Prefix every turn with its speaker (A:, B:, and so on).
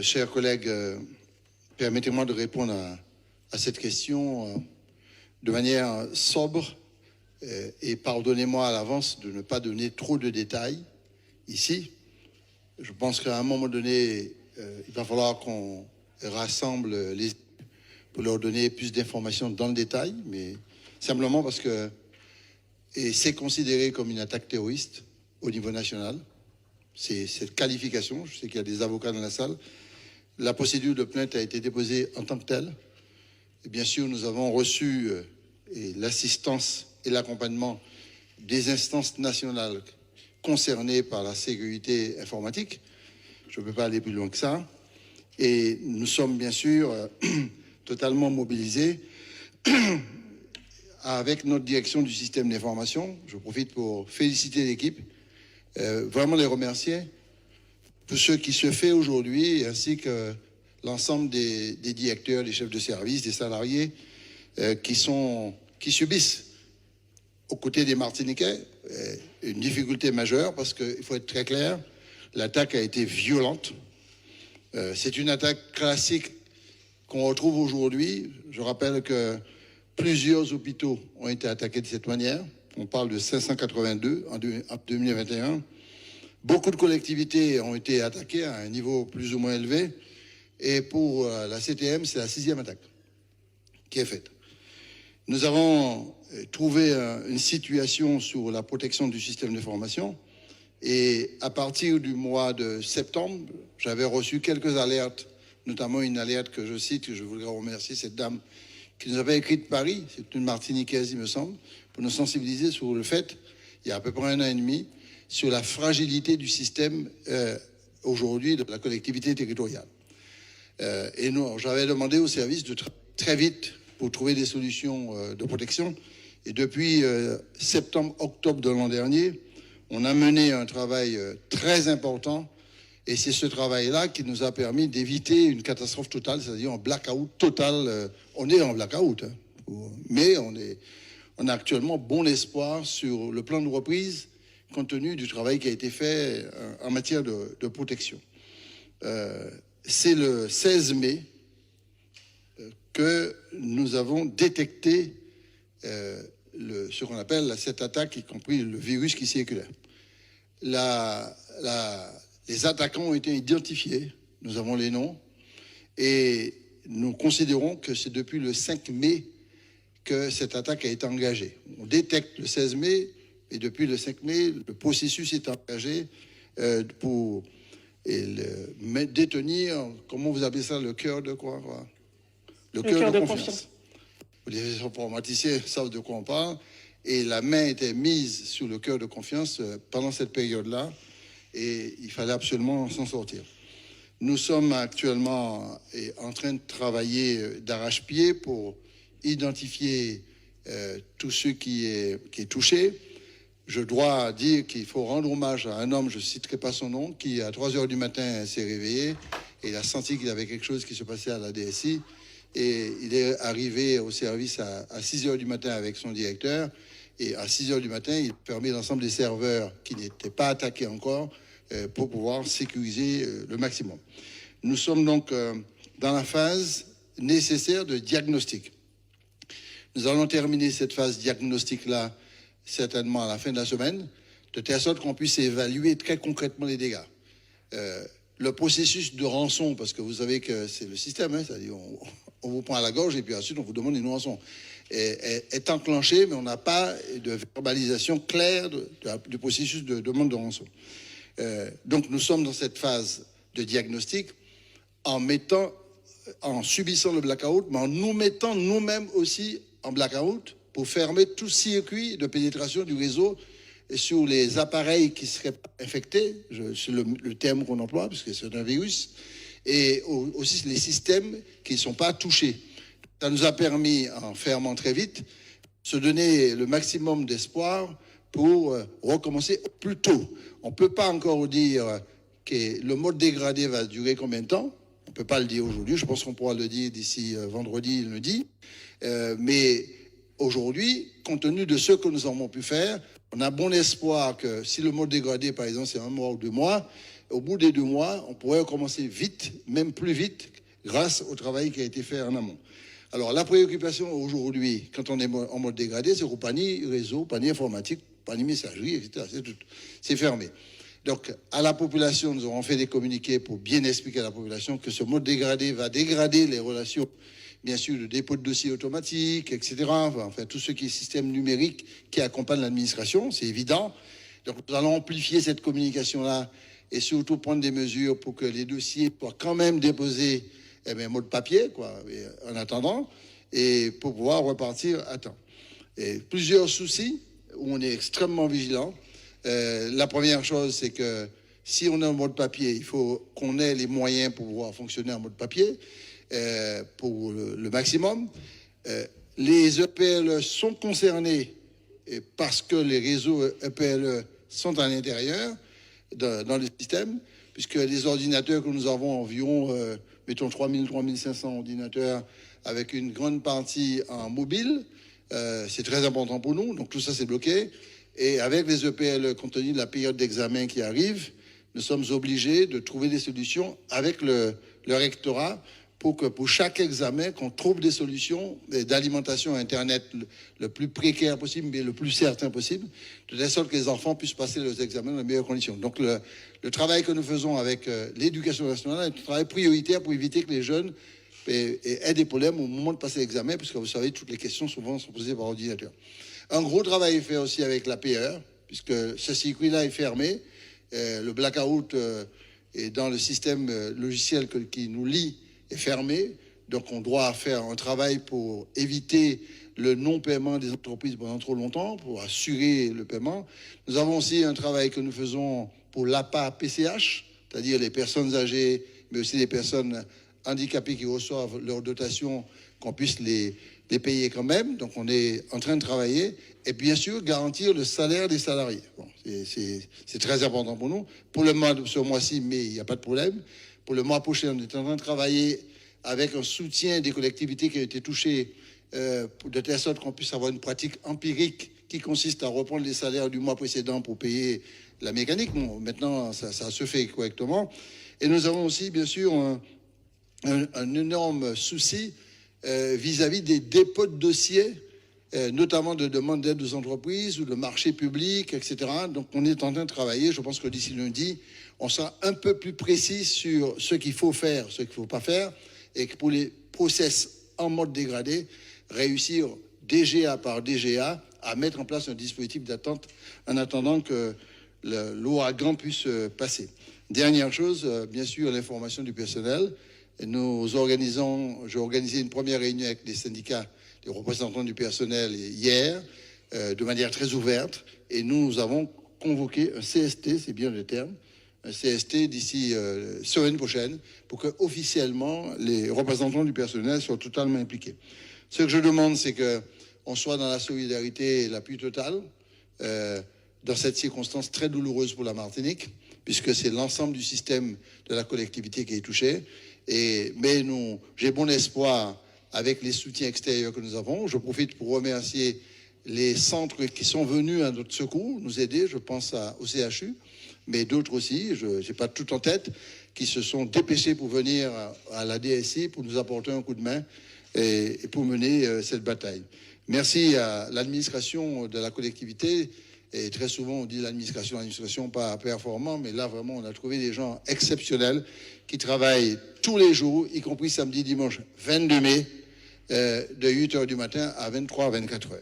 A: Chers collègues, permettez-moi de répondre à cette question de manière sobre et pardonnez-moi à l'avance de ne pas donner trop de détails ici. Je pense qu'à un moment donné, il va falloir qu'on rassemble les pour leur donner plus d'informations dans le détail, mais simplement parce que c'est considéré comme une attaque terroriste au niveau national. C'est cette qualification, je sais qu'il y a des avocats dans la salle. La procédure de plainte a été déposée en tant que telle. Et bien sûr, nous avons reçu l'assistance et l'accompagnement des instances nationales concernées par la sécurité informatique. Je ne peux pas aller plus loin que ça. Et nous sommes bien sûr totalement mobilisés avec notre direction du système d'information. Je profite pour féliciter l'équipe, vraiment les remercier pour ce qui se fait aujourd'hui, ainsi que l'ensemble des directeurs, des chefs de service, des salariés qui subissent aux côtés des Martiniquais une difficulté majeure, parce qu'il faut être très clair, l'attaque a été violente. C'est une attaque classique qu'on retrouve aujourd'hui. Je rappelle que plusieurs hôpitaux ont été attaqués de cette manière. On parle de 582 en 2021. Beaucoup de collectivités ont été attaquées à un niveau plus ou moins élevé. Et pour la CTM, c'est la 6e attaque qui est faite. Nous avons trouvé une situation sur la protection du système d'information. Et à partir du mois de septembre, j'avais reçu quelques alertes, notamment une alerte que je cite, que je voudrais remercier cette dame qui nous avait écrit de Paris, c'est une Martiniquaise, il me semble, pour nous sensibiliser sur le fait, il y a à peu près 1 an et demi, sur la fragilité du système aujourd'hui de la collectivité territoriale. Et j'avais demandé au service de très vite pour trouver des solutions de protection. Et depuis septembre-octobre de l'an dernier, on a mené un travail très important. Et c'est ce travail-là qui nous a permis d'éviter une catastrophe totale, c'est-à-dire un blackout total. On est en blackout, hein, mais on a actuellement bon espoir sur le plan de reprise, compte tenu du travail qui a été fait en matière de protection. C'est le 16 mai que nous avons détecté ce qu'on appelle cette attaque, y compris le virus qui circulait. Les attaquants ont été identifiés, nous avons les noms, et nous considérons que c'est depuis le 5 mai que cette attaque a été engagée. On détecte le 16 mai, et depuis le 5 mai, le processus est engagé pour détenir, comment vous appelez ça, le cœur de quoi? Le cœur de confiance. Les informaticiens savent de quoi on parle, et la main était mise sur le cœur de confiance pendant cette période-là, et il fallait absolument s'en sortir. Nous sommes actuellement en train de travailler d'arrache-pied pour identifier tout ce qui est touché. Je dois dire qu'il faut rendre hommage à un homme, je ne citerai pas son nom, qui à 3 heures du matin s'est réveillé et il a senti qu'il y avait quelque chose qui se passait à la DSI. Et il est arrivé au service à 6 heures du matin avec son directeur. Et à 6 heures du matin, il a fermé l'ensemble des serveurs qui n'étaient pas attaqués encore pour pouvoir sécuriser le maximum. Nous sommes donc dans la phase nécessaire de diagnostic. Nous allons terminer cette phase diagnostic-là certainement à la fin de la semaine, de telle sorte qu'on puisse évaluer très concrètement les dégâts. Le processus de rançon, parce que vous savez que c'est le système, hein, c'est-à-dire on vous prend à la gorge et puis ensuite on vous demande une rançon, est enclenché, mais on n'a pas de verbalisation claire du processus de demande de rançon. Donc nous sommes dans cette phase de diagnostic en subissant le blackout, mais en nous mettant nous-mêmes aussi en blackout pour fermer tout circuit de pénétration du réseau sur les appareils qui seraient infectés, c'est le terme qu'on emploie, parce que c'est un virus, et aussi les systèmes qui ne sont pas touchés. Ça nous a permis, en fermant très vite, se donner le maximum d'espoir pour recommencer plus tôt. On ne peut pas encore dire que le mode dégradé va durer combien de temps. On ne peut pas le dire aujourd'hui. Je pense qu'on pourra le dire d'ici vendredi, lundi. Mais aujourd'hui, compte tenu de ce que nous avons pu faire, on a bon espoir que si le mode dégradé, par exemple, c'est 1 mois ou 2 mois, Au bout des 2 mois, on pourrait commencer vite, même plus vite, grâce au travail qui a été fait en amont. Alors, la préoccupation aujourd'hui, quand on est en mode dégradé, c'est qu'au panier réseau, panier informatique, panier messagerie, etc. C'est fermé. Donc, à la population, nous avons fait des communiqués pour bien expliquer à la population que ce mode dégradé va dégrader les relations, bien sûr, de dépôt de dossiers automatique, etc. Enfin, tout ce qui est système numérique qui accompagne l'administration, c'est évident. Donc, nous allons amplifier cette communication-là et surtout prendre des mesures pour que les dossiers soient quand même déposés en mode papier, quoi, en attendant, et pour pouvoir repartir à temps. Et plusieurs soucis où on est extrêmement vigilant. La première chose, c'est que si on est en mode papier, il faut qu'on ait les moyens pour pouvoir fonctionner en mode papier pour le maximum. Les EPLE sont concernés parce que les réseaux EPLE sont à l'intérieur dans le système, puisque les ordinateurs que nous avons, environ, mettons 3500 ordinateurs, avec une grande partie en mobile, c'est très important pour nous, donc tout ça c'est bloqué. Et avec les EPLE, compte tenu de la période d'examen qui arrive, nous sommes obligés de trouver des solutions avec le rectorat pour que pour chaque examen, qu'on trouve des solutions d'alimentation Internet le plus précaire possible, mais le plus certain possible, de telle sorte que les enfants puissent passer leurs examens dans les meilleures conditions. Donc le travail que nous faisons avec l'éducation nationale est un travail prioritaire pour éviter que les jeunes aient des problèmes au moment de passer l'examen, puisque vous savez, toutes les questions souvent sont posées par ordinateur. Un gros travail est fait aussi avec l'APR, puisque ce circuit-là est fermé. Le blackout est dans le système logiciel qui nous lie est fermé. Donc on doit faire un travail pour éviter le non-paiement des entreprises pendant trop longtemps, pour assurer le paiement. Nous avons aussi un travail que nous faisons pour l'APA-PCH, c'est-à-dire les personnes âgées, mais aussi les personnes handicapées qui reçoivent leur dotation, qu'on puisse les payer quand même. Donc on est en train de travailler et bien sûr garantir le salaire des salariés. Bon, c'est très important pour nous. Pour le mois, ce mois-ci, mais il n'y a pas de problème. Pour le mois prochain, on est en train de travailler avec un soutien des collectivités qui ont été touchées de telle sorte qu'on puisse avoir une pratique empirique qui consiste à reprendre les salaires du mois précédent pour payer la mécanique. Bon, maintenant, ça se fait correctement. Et nous avons aussi, bien sûr, un énorme souci vis-à-vis des dépôts de dossiers, notamment de demandes d'aide aux entreprises ou de marchés publics, etc. Donc on est en train de travailler, je pense que d'ici lundi, on sera un peu plus précis sur ce qu'il faut faire, ce qu'il ne faut pas faire, et que pour les process en mode dégradé, réussir DGA par DGA à mettre en place un dispositif d'attente en attendant que l'ouragan puisse passer. Dernière chose, bien sûr, l'information du personnel. J'ai organisé une première réunion avec les syndicats, les représentants du personnel hier, de manière très ouverte, et nous avons convoqué un CST, c'est bien le terme, un CST d'ici semaine prochaine, pour que officiellement les représentants du personnel soient totalement impliqués. Ce que je demande, c'est qu'on soit dans la solidarité et l'appui total dans cette circonstance très douloureuse pour la Martinique, puisque c'est l'ensemble du système de la collectivité qui est touché. Mais j'ai bon espoir avec les soutiens extérieurs que nous avons. Je profite pour remercier les centres qui sont venus à notre secours, nous aider, je pense au CHU, mais d'autres aussi, je n'ai pas tout en tête, qui se sont dépêchés pour venir à la DSI pour nous apporter un coup de main et pour mener cette bataille. Merci à l'administration de la collectivité. Et très souvent, on dit l'administration pas performant, mais là, vraiment, on a trouvé des gens exceptionnels qui travaillent tous les jours, y compris samedi, dimanche 22 mai, de 8h du matin à 23h, 24h.